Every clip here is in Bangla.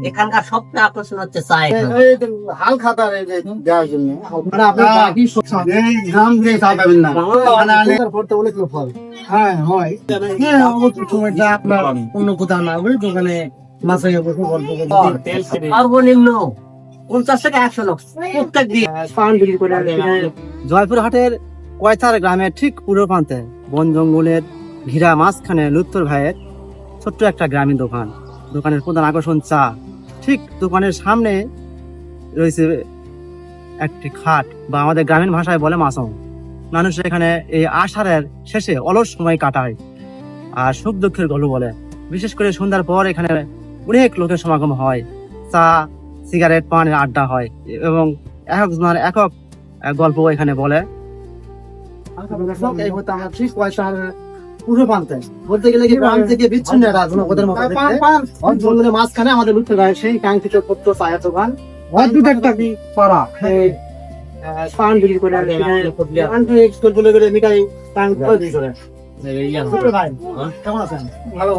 এখানকার সবচেয়ে আকর্ষণ হচ্ছে চা। হাল খাতার দেওয়ার জন্য মানে আপনার বাকি এই গ্রাম দিয়ে চা পাবেন না মানে আলের পড়তে বলে কি ফল। হ্যাঁ হয় সময়টা আপনার অন্য কোথাও না হবে দোকানে মাছে বসে গল্প করতে সর্বনিম্ন 50 থেকে 100 লোক প্রত্যেক দিন পান বিক্রি করে। জয়পুরহাটের কয়তার গ্রামের ঠিক পূর্ব প্রান্তে বন জঙ্গলের ঘিরা মাঝখানে লুত্তর ভাইয়ের ছোট্ট একটা গ্রামীণ দোকান। দোকানের প্রধান আকর্ষণ চা। ঠিক দোকানের সামনে রয়েছে একটি খাট বা আমাদের গ্রামীণ ভাষায় বলে মাসম। মানুষ এখানে এই আষাঢ়ের শেষে অলস সময় কাটায় আর সুখ দুঃখের গল্প বলে। বিশেষ করে সন্ধ্যার পর এখানে অনেক লোকের সমাগম হয়, চা সিগারেট পানের আড্ডা হয় এবং একজনের একক গল্প এখানে বলে। এই হতো আমরা ঠিক পূর্ব প্রান্তে বলতে গেলে কি গ্রাম থেকে বিচ্ছিন্ন ওদের মতো জঙ্গলের মাঝখানে আমাদের লুটতে গায়ে সেই কাঙ্ক্ষিত পত্র চায়ের দোকান অদ্ভুত একটা পাড়া। পান বিক্রি করে বলে মিঠাই পান বিক্রি করে। ভাই কেমন আছেন? ভালো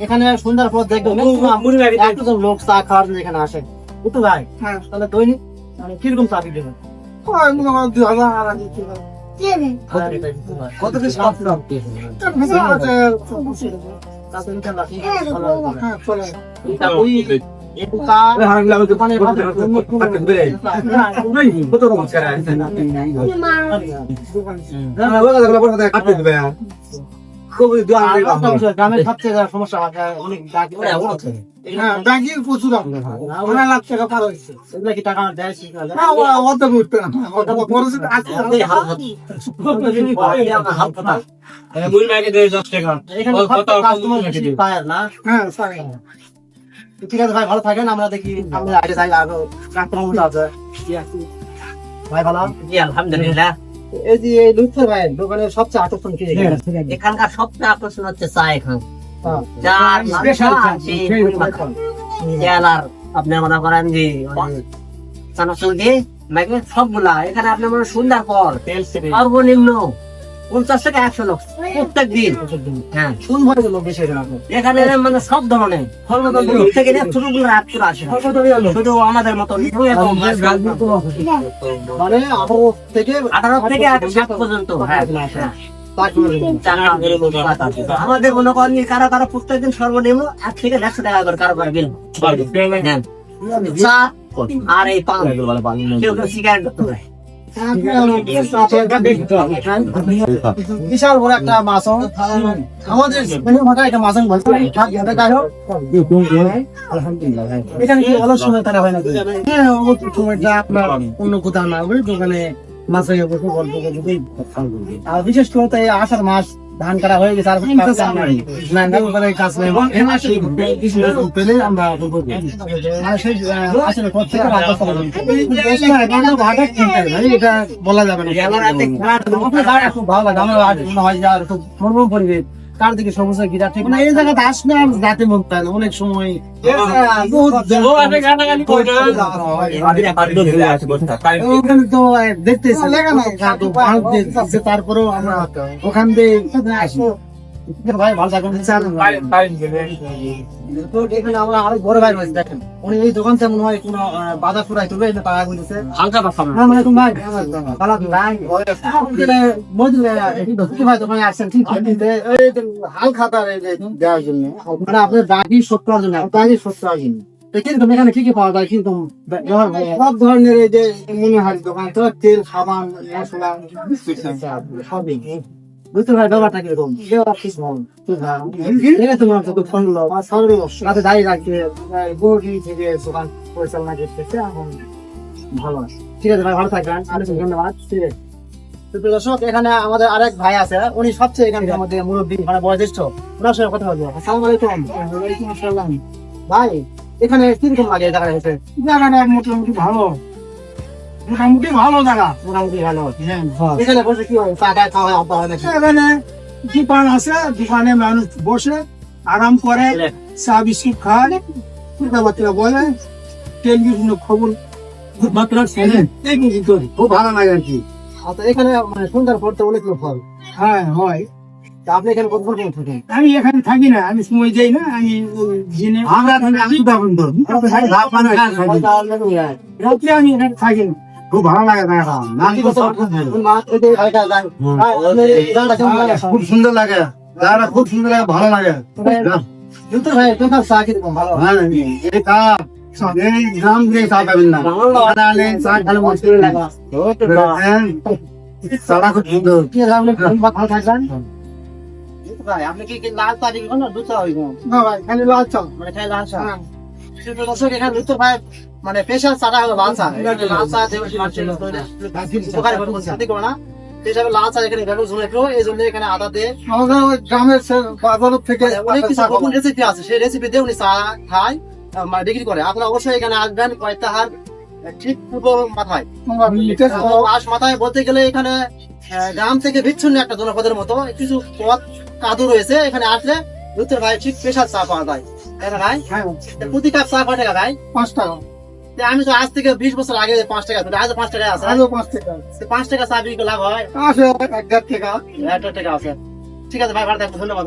এখানে সন্ধ্যার পর দেখবেন লোক চা খাওয়ার জন্য এখানে আসে বুঝতে ভাই। তাহলে দৈনিক কিরকম চা বিক্রি হয়? কত পিস গ্রামের সবচেয়ে সমস্যা অনেক প্রচুর লাখ টাকা পার হয়েছে। এগুলা কি টাকা দেয়? ঠিক আছে ভাই, ভালো থাকেন। আমরা দেখি ভাই ভালো। জি আলহামদুলিল্লাহ। এই যে লুৎফর ভাই দোকানের সবচেয়ে আকর্ষণ কি? এখানকার সবচেয়ে আকর্ষণ হচ্ছে চা। এখান আপনার মনে করেন যে চানাচুর দিয়ে সবগুলা এখানে আপনার মনে সন্ধ্যার পর সর্বনিম্ন 50 থেকে 100 লোক প্রত্যেক দিন। হ্যাঁ এখানে মানে সব ধরনের থেকে ছোটগুলো রাত করে আসে শুধু আমাদের মতো মানে 18 থেকে 7 পর্যন্ত। আমাদের মনে করেন কারো কারো প্রত্যেকদিন সর্বনিম্ন 1 থেকে 150 টাকা করে কারো কারো বিল চা আর এই পান কেউ কেউ সিগারেট করতে পারে। বিশাল বড় একটা মাছ আমাদের একটা মাছ এখানে কি অলস সময় তারা হয় না? সময়টা আপনার অন্য কোথাও না হবে দোকানে মাছ বসে গল্প করতে। আর বিশেষ করে এই আষাঢ় মাস ধান কাটা হয়ে গেছে আর কাজ নেই পেলে আমরা এটা বলা যাবে না। খুব ভালো লাগে আমার মনে হয় যে আর খুব মনোরম পরিবেশ কার দিকে সবুজ গিরা ঠিক না। এই জায়গাতে আসলে আর যাতে মন পায় না অনেক সময় তো দেখতেছি তারপরেও আমরা ওখান দিয়ে ভাই ভালো থাকেন। এখানে আমরা আরো বড় ভাই রয়েছে দেখেন উনি এই দোকান থেকে মনে হয় কোনো বাজার ফুরাই তুলবে টাকা বলেছে হালকা ভাই দোকানে আসছেন ঠিক হাল খাতার দেওয়ার জন্য মানে আপনার বাকি শোধ করার জন্য বাকি শোধ করার জন্য। কিন্তু এখানে কি কি পাওয়া যায়? কিন্তু সব ধরনের এই যে মনে হয় দোকান তো তেল সাবান মশলা সবই বুঝতে পারি ব্যাপারটা কিরকম রাতে দাঁড়িয়ে রাখছে থেকে দোকান পরিচালনা করতেছে এখন ভালো আছে। ঠিক আছে ভাই ভালো থাকবেন ধন্যবাদ। ঠিক আছে দর্শক এখানে আমাদের আরেক ভাই আছে উনি সবচেয়ে এখানকার মধ্যে মুরব্বী মানে বয়োজ্যেষ্ঠ ওনার সঙ্গে কথা বলবো। আসসালামু আলাইকুম ভাই এখানে কিরকম লাগে জায়গাটা? জায়গাটা মোটামুটি ভালো মোটামুটি ভালো জায়গা। মোটামুটি ভালো। হ্যাঁ। এখানে বসে কি হয়, চা টা খাওয়া হয়, আড্ডা হয় নাকি? এখানে দোকান আছে, দোকানে মানুষ বসে আরাম করে, চা বিস্কুট খায়, কথাবার্তা বলে, টেলিভিশন খবর বার্তা শোনে, এই কিছু করি। খুব ভালো লাগে আর কি। আচ্ছা, এখানে মানে সন্ধ্যার পর তো অনেক লোক হয়। হ্যাঁ হয়। তা আপনি এখানে কতক্ষণ করে থাকেন? আমি এখানে থাকি না, আমি সময় যাই না, আমি জেনে আমরা আমি তখন তো রাত্রে আমি এখানে থাকি না। খুব ভালো লাগে জায়গাটা। খুব সুন্দর লাগে জায়গাটা, খুব সুন্দর লাগে, ভালো লাগে। দুটো ভাই দোকান চা কিরকম ভালো? হ্যাঁ, এই গ্রাম দিয়ে চা পাবেন না, চা খালি মুশকিল লাগে। হ্যাঁ, চাটা খুব সুন্দর। কি আপনি ভালো থাকবেন? দুটো ভাই আপনি কি লাল চা দিবেন না দুধ চা হইব? না ভাই, খালি লাল চা। মানে খাই লাল চা। দর্শক এখানে দুটো ভাই মানে স্পেশাল চাটা হলো লাল চা। লাল চা দেবেন দোকানে কোনো সাথে করো না। সেই হিসাবে লাল চা এখানে ভ্যালু জমে একটু, এই জন্য এখানে আদা দিয়ে আমাদের ওই গ্রামের বাজার থেকে অনেক কিছু নতুন রেসিপি আছে, সেই রেসিপি দিয়ে উনি চা খায়, মানে বিক্রি করে। আপনারা অবশ্যই এখানে আসবেন, কয়তাহার ঠিক পূর্ব মাথায়, পাশ মাথায় বলতে গেলে এখানে গ্রাম থেকে বিচ্ছিন্ন একটা জনপদের মতো কিছু পথ কাদু রয়েছে। এখানে আসলে লুতের ভাই ঠিক স্পেশাল চা পাওয়া যায়, তাই না ভাই? প্রতি কাপ চা কয় টাকা ভাই? 5 টাকা। আমি তো আজ থেকে 20 বছর আগে 5 টাকা, আজ 5 টাকা আছে। আরো 5 টাকা 5 টাকা চা বিক্রি লাভ হয়, আছে, 1.5 টাকা। 1 টাকা আছে। ঠিক আছে ভাই, ভালো থাকবেন, ধন্যবাদ।